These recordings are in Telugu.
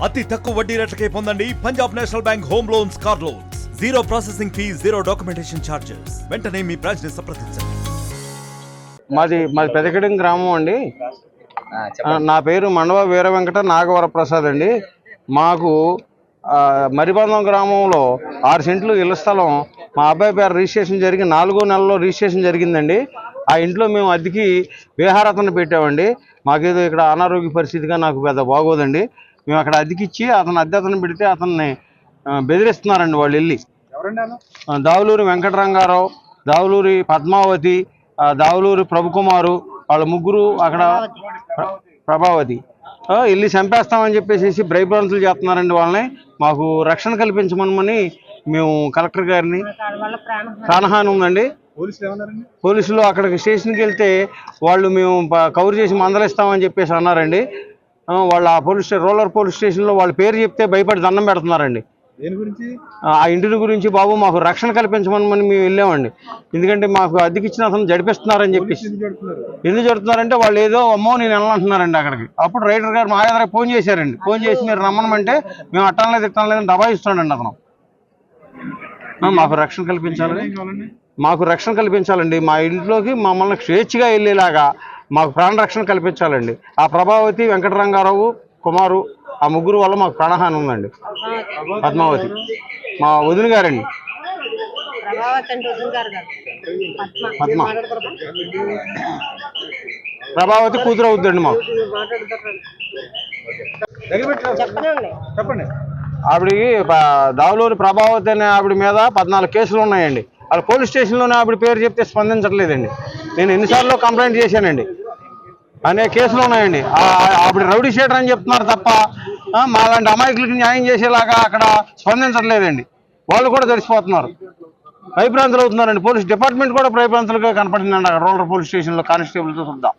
అతి తక్కువ వడ్డీ రేట్లకే పొందండి Punjab national bank home loans, car loans. Zero processing fee, zero documentation charges. వెంటనే మీ బ్రాంచ్ ని సంప్రదించండి. మాది పెదకడం గ్రామం అండి. నా పేరు మండవ వీర వెంకట నాగవర ప్రసాద్ అండి. మాకు మరిబంధం గ్రామంలో 6 సెంట్లు ఇళ్ల స్థలం మా అబ్బాయి పేరు రిజిస్ట్రేషన్ జరిగి 4వ నెలలో రిజిస్ట్రేషన్ జరిగిందండి. ఆ ఇంట్లో మేము అద్దెకి విహారతను పెట్టామండి. మాకేదో ఇక్కడ అనారోగ్య పరిస్థితిగా నాకు పెద్ద బాగోదండి. మేము అక్కడ అద్దెకిచ్చి అతను పెడితే అతన్ని బెదిరిస్తున్నారండి వాళ్ళు వెళ్ళి. దావులూరి వెంకటరంగారావు, దావులూరి పద్మావతి, దావులూరి ప్రభుకుమారు, వాళ్ళ ముగ్గురు అక్కడ ప్రభావతి వెళ్ళి చంపేస్తామని చెప్పేసి భయభ్రాంతులు చేస్తున్నారండి. వాళ్ళని మాకు రక్షణ కల్పించమని మేము కలెక్టర్ గారిని, ప్రాణహాని ఉందండి. పోలీసులు అక్కడికి స్టేషన్కి వెళ్తే వాళ్ళు మేము కవర్ చేసి మందలిస్తామని చెప్పేసి అన్నారండి. వాళ్ళు ఆ రూరల్ పోలీస్ స్టేషన్లో వాళ్ళ పేరు చెప్తే భయపడి దండం పెడుతున్నారండి. ఆ ఇంటి గురించి బాబు మాకు రక్షణ కల్పించమని మేము వెళ్ళామండి. ఎందుకంటే మాకు అద్దెకిచ్చిన అతను జడిపిస్తున్నారని చెప్పేసి. ఎందుకు జడుతున్నారంటే వాళ్ళు ఏదో అమ్మో నేను వెళ్ళాలంటున్నారండి అక్కడికి. అప్పుడు రైటర్ గారు మా దగ్గర ఫోన్ చేశారండి. ఫోన్ చేసి మీరు రమ్మనమంటే మేము అట్టనలేదు ఇట్టనలేదని దబాయిస్తున్నాడండి అతను. మాకు రక్షణ కల్పించాలండి. మా ఇంట్లోకి మమ్మల్ని స్వేచ్ఛగా వెళ్ళేలాగా మాకు ప్రాణ రక్షణ కల్పించాలండి. ఆ ప్రభావతి, వెంకటరంగారావు, కుమారు, ఆ ముగ్గురు వల్ల మాకు ప్రాణహాని ఉందండి. పద్మావతి మా వదిన గారండి. పద్మ ప్రభావతి కూతురు అవుతుందండి మాకు. చెప్పండి. ఆవిడికి దావులూరి ప్రభావతి అనే ఆవిడ మీద 14 కేసులు ఉన్నాయండి. వాళ్ళ పోలీస్ స్టేషన్లోనే ఆవిడ పేరు చెప్తే స్పందించట్లేదండి. నేను ఎన్నిసార్లు కంప్లైంట్ చేశానండి. అనేక కేసులు ఉన్నాయండి. ఆవిడ రౌడీ షీటర్ అని చెప్తున్నారు తప్ప మాలాంటి అమాయకులకి న్యాయం చేసేలాగా అక్కడ స్పందించట్లేదండి. వాళ్ళు కూడా తెలిసిపోతున్నారు, భయభ్రాంతులు అవుతున్నారండి. పోలీస్ డిపార్ట్మెంట్ కూడా భయభ్రాంతులుగా కనపడిందండి అక్కడ రూరల్ పోలీస్ స్టేషన్లో కానిస్టేబుల్తో చూద్దాం.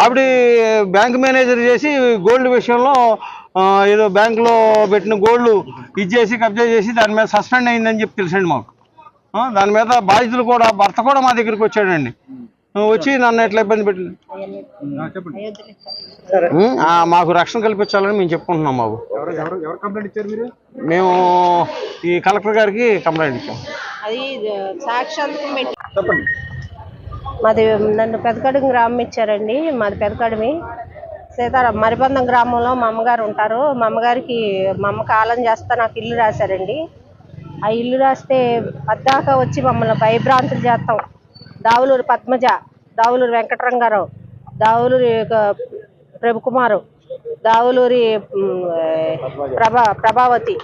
ఆవిడ బ్యాంక్ మేనేజర్ చేసి గోల్డ్ విషయంలో ఏదో బ్యాంకులో పెట్టిన గోల్డ్ ఇచ్చేసి కబ్జా చేసి దాని మీద సస్పెండ్ అయిందని చెప్పి తెలుసండి మాకు. దాని మీద బాధితులు కూడా భర్త కూడా మా దగ్గరికి వచ్చాడండి. వచ్చి నన్ను ఎట్లా ఇబ్బంది పెట్టింది. మాకు రక్షణ కల్పించాలని మేము చెప్పుకుంటున్నాం. బాబు మేము ఈ కలెక్టర్ గారికి కంప్లైంట్ ఇచ్చాం. చెప్పండి. మాది నన్ను పెదకడం గ్రామం ఇచ్చారండి. మాది పెదకడమి సీతారాం మరిబంధం గ్రామంలో మా అమ్మగారు ఉంటారు. మా అమ్మగారికి మా అమ్మ కాలం చేస్తా నాకు ఇల్లు రాశారండి. ఆ ఇల్లు రాస్తే పద్దాకా వచ్చి మమ్మల్ని భయభ్రాంతులు చేస్తాం. దావులూరి పద్మజ, దావులూరి వెంకటరంగారావు, దావులూరి ప్రభుకుమారు, దావులూరి ప్రభావతి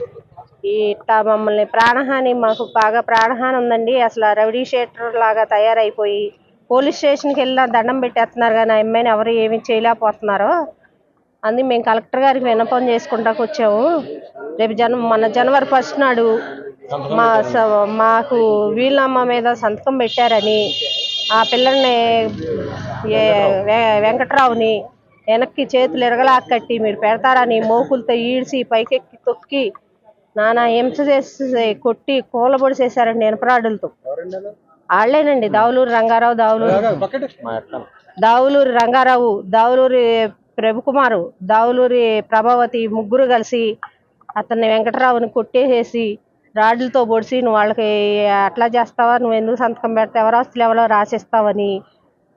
ఇట్లా మమ్మల్ని ప్రాణహాని, మాకు బాగా ప్రాణహాని ఉందండి. అసలు రౌడీ షీటర్ లాగా తయారైపోయి పోలీస్ స్టేషన్కి వెళ్ళినా దండం పెట్టేస్తున్నారు కానీ ఆ అమ్మాయిని ఎవరు ఏమీ చేయలేకపోతున్నారు. అందుకే మేము కలెక్టర్ గారికి విన్నపం చేసుకుంటాకు వచ్చాము. రేపు మన జనవరి 1 నాడు మాకు వీళ్ళమ్మ మీద సంతకం పెట్టారని ఆ పిల్లల్ని వెంకట్రావుని వెనక్కి చేతులు ఎరగలాక కట్టి మీరు పెడతారని మోకులతో ఈడ్చి పైకెక్కి తొక్కి నానా హింస చేసి కొట్టి కూలబొడి చేశారండి ఎనపరాడులతో. వాళ్ళేనండి దావులూరి రంగారావు, దావులూరి రంగారావు, దావులూరి ప్రభుకుమారు, దావులూరి ప్రభావతి ముగ్గురు కలిసి అతన్ని వెంకటరావుని కొట్టేసేసి రాడ్లతో పొడిచి నువ్వు వాళ్ళకి అట్లా చేస్తావా, నువ్వు ఎందుకు సంతకం పెడతావు, ఎవరాస్తులు ఎవరో రాసిస్తావని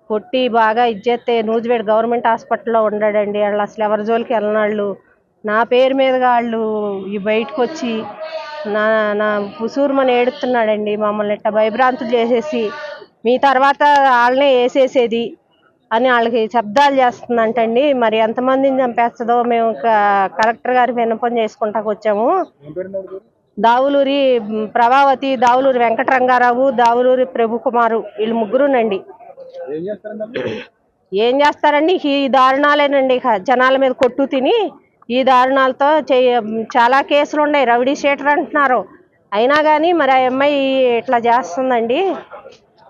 కొట్టి బాగా ఇచ్చేస్తే నూజివేడ్ గవర్నమెంట్ హాస్పిటల్లో ఉన్నాడండి. వాళ్ళు అసలు ఎవరి జోలికి వెళ్ళినాళ్ళు నా పేరు మీదుగా వాళ్ళు బయటకు వచ్చి నా పుసూరుమని ఏడుస్తున్నాడండి. మమ్మల్ని ఇట్లా భయభ్రాంతులు చేసేసి మీ తర్వాత వాళ్ళనే వేసేసేది అని వాళ్ళకి శబ్దాలు చేస్తుందంటండి. మరి ఎంతమందిని చంపేస్తుందో మేము కలెక్టర్ గారికి విన్నపం చేసుకుంటాకు వచ్చాము. దావులూరి ప్రభావతి, దావులూరి వెంకటరంగారావు, దావులూరి ప్రభుకుమారు వీళ్ళు ముగ్గురునండి. ఏం చేస్తారండి ఈ దారుణాలేనండి. జనాల మీద కొట్టు తిని ఈ దారుణాలతో చాలా కేసులు ఉన్నాయి. రౌడీ షీటర్ అంటున్నారు. అయినా కానీ మరి ఆ అమ్మాయి ఇట్లా చేస్తుందండి.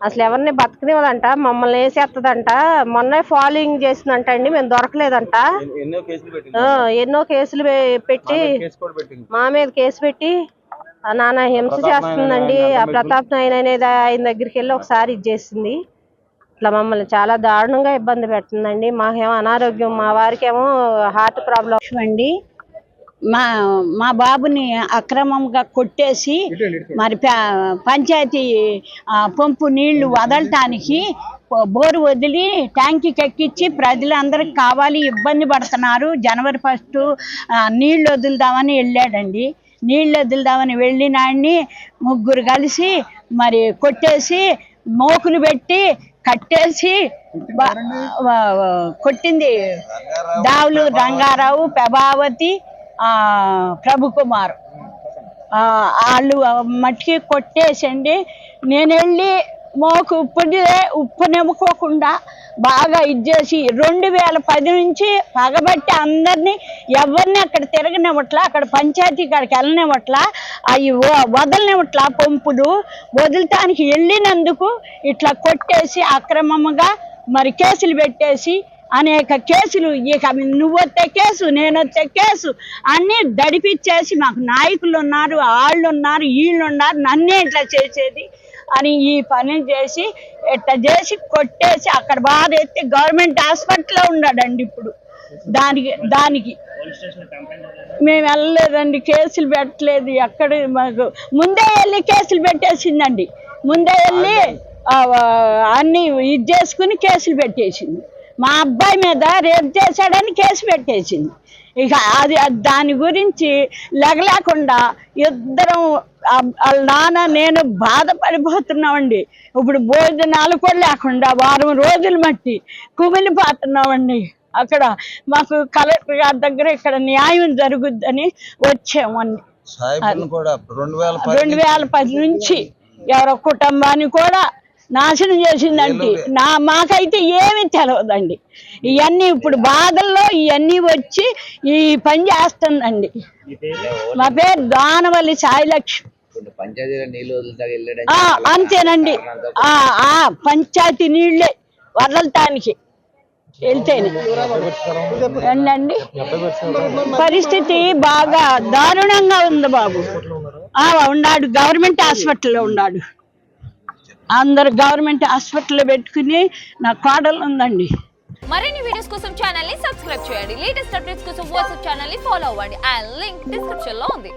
అసలు ఎవరిని బతకనివ్వదంట, మమ్మల్ని వేసేస్తుందంట. మొన్న ఫాలోయింగ్ చేసిందంట అండి. మేము దొరకలేదంట. ఎన్నో కేసులు పెట్టి మా మీద కేసు పెట్టి నాన్న హింస చేస్తుందండి. ఆ ప్రతాప్ నాయన అనేది ఆయన దగ్గరికి వెళ్ళి ఒకసారి ఇది చేసింది. ఇట్లా మమ్మల్ని చాలా దారుణంగా ఇబ్బంది పెడుతుందండి. మాకేమో అనారోగ్యం, మా వారికేమో హార్ట్ ప్రాబ్లం అండి. మా బాబుని అక్రమంగా కొట్టేసి మరి పంచాయతీ పంపు నీళ్లు వదలటానికి బోరు వదిలి ట్యాంకీకి ఎక్కించి ప్రజలందరికి కావాలి, ఇబ్బంది పడుతున్నారు. జనవరి 1 నీళ్లు వదులుదామని వెళ్ళాడండి. నీళ్లు వదులుదామని వెళ్ళినాడిని ముగ్గురు కలిసి మరి కొట్టేసి మోకులు పెట్టి కట్టేసి కొట్టింది. దావులు రంగారావు, ప్రభావతి, ప్రభుకుమార్ వాళ్ళు మట్టికి కొట్టేసండి. నేను వెళ్ళి మోకు ఉప్పు నెమ్ముకోకుండా బాగా ఇచ్చేసి 2010 నుంచి పగబట్టి అందరినీ ఎవరిని అక్కడ తిరగనివ్వట్లా, అక్కడ పంచాయతీ కాడికి వెళ్ళనివ్వట్లా, అవి వదలనివ్వట్లా. పంపులు వదలటానికి వెళ్ళినందుకు ఇట్లా కొట్టేసి అక్రమంగా మరి కేసులు పెట్టేసి అనేక కేసులు, ఇక నువ్వొత్తే కేసు, నేనొత్తే కేసు అన్నీ దడిపిచ్చేసి మాకు నాయకులు ఉన్నారు, వాళ్ళు ఉన్నారు, వీళ్ళు ఉన్నారు, నన్నే ఇట్లా చేసేది అని ఈ పని చేసి ఇట్లా చేసి కొట్టేసి అక్కడ బాధ ఎత్తి గవర్నమెంట్ హాస్పిటల్లో ఉన్నాడండి. ఇప్పుడు దానికి మేము వెళ్ళలేదండి, కేసులు పెట్టలేదు. ఎక్కడ మాకు ముందే వెళ్ళి కేసులు పెట్టేసిందండి. ముందే వెళ్ళి అన్నీ ఇది చేసుకుని కేసులు పెట్టేసింది. మా అబ్బాయి మీద రేపు చేశాడని కేసు పెట్టేసింది. ఇక అది దాని గురించి లెగలేకుండా ఇద్దరం వాళ్ళ నాన్న నేను బాధపడిపోతున్నామండి. ఇప్పుడు భోజనాలు కూడా లేకుండా వారం రోజులు మట్టి కుమిలిపోతున్నామండి. అక్కడ మాకు కలెక్టర్ గారి దగ్గర ఇక్కడ న్యాయం జరుగుద్దని వచ్చామండి. 2010 నుంచి ఎవరో కుటుంబాన్ని కూడా నాశనం చేసిందండి. మాకైతే ఏమీ తెలియదండి. ఇవన్నీ ఇప్పుడు బాధల్లో ఇవన్నీ వచ్చి ఈ పని చేస్తుందండి. మా పేరు దానవల్లి సాయిలక్ష్మి. అంతేనండి, పంచాయతీ నీళ్ళే వదలటానికి వెళ్తేనే ఏంటండి పరిస్థితి బాగా దారుణంగా ఉంది బాబు. ఉన్నాడు, గవర్నమెంట్ హాస్పిటల్లో ఉన్నాడు. అందరు గవర్నమెంట్ హాస్పిటల్లో పెట్టుకుని నా కోడలు ఉందండి. మరిన్ని వీడియోస్ కోసం ఛానల్ ని సబ్స్క్రైబ్ చేయండి. లేటెస్ట్ అప్డేట్స్ కోసం వాట్సాప్ ఛానల్ ని ఫాలో అవ్వండి. ఆ లింక్ డిస్క్రిప్షన్ లో ఉంది.